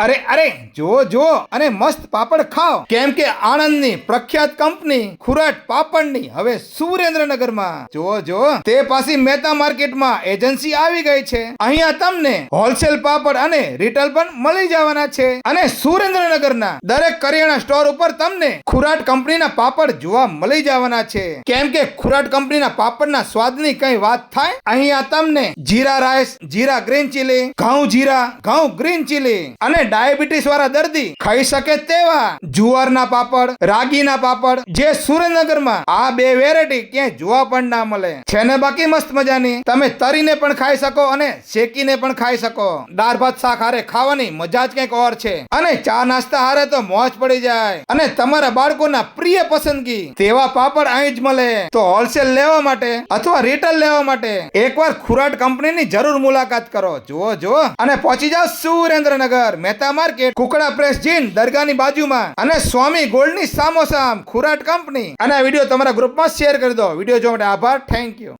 અરે અરે જો જો અને મસ્ત પાપડ ખાઓ, કેમ કે આણંદની પ્રખ્યાત કંપની ખુરાટ પાપડની હવે સુરેન્દ્રનગરમાં જો તે પાછી મહેતા માર્કેટમાં એજન્સી આવી ગઈ છે. અહીંયા તમને હોલસેલ પાપડ અને રિટેલ પણ મળી જવાના છે. અને સુરેન્દ્રનગરના દરેક કરિયાણા સ્ટોર ઉપર તમને ખુરાટ કંપનીના પાપડ જોવા મળી જવાના છે. કેમ કે ખુરાટ કંપનીના પાપડના સ્વાદની કઈ વાત થાય, અહીંયા તમને જીરા રાઈસ, જીરા ગ્રીન ચીલી, ઘઉં જીરા, ઘઉં ગ્રીન ચીલી અને ડાયાબિટીસ વાળા દર્દી ખાઈ શકે તેવા જુવારના પાપડ, રાગીના પાપડ, જે સુરેન્દ્રનગરમાં આ બે વેરાયટી ક્યાંય જોવા પણ ના મળે છે ને. બાકી મસ્ત મજાની તમે તરીને પણ ખાઈ શકો અને શેકીને પણ ખાઈ શકો. દાળ ભાત શાક હારે ખાવાની મજા જ કંઈક ઓર છે. અને ચા નાસ્તા હારે તો મોજ પડી જાય. અને તમારા બાળકોના પ્રિય પસંદગી તેવા પાપડ અહીં જ મળે. તો હોલસેલ લેવા માટે અથવા રિટેલ લેવા માટે એકવાર ખુરાટ કંપનીની જરૂર મુલાકાત કરો. જો અને પહોંચી જાઓ સુરેન્દ્રનગર મહેતા માર્કેટ, કુકડા પ્રેસ જીન દરગાહની બાજુમાં અને સ્વામી ગોલ્ડની સામોસામ ખુરાટ કંપની. અને આ વિડીયો તમારા ગ્રુપમાં શેર કરી દો. વિડીયો જોવા માટે આભાર. Thank you.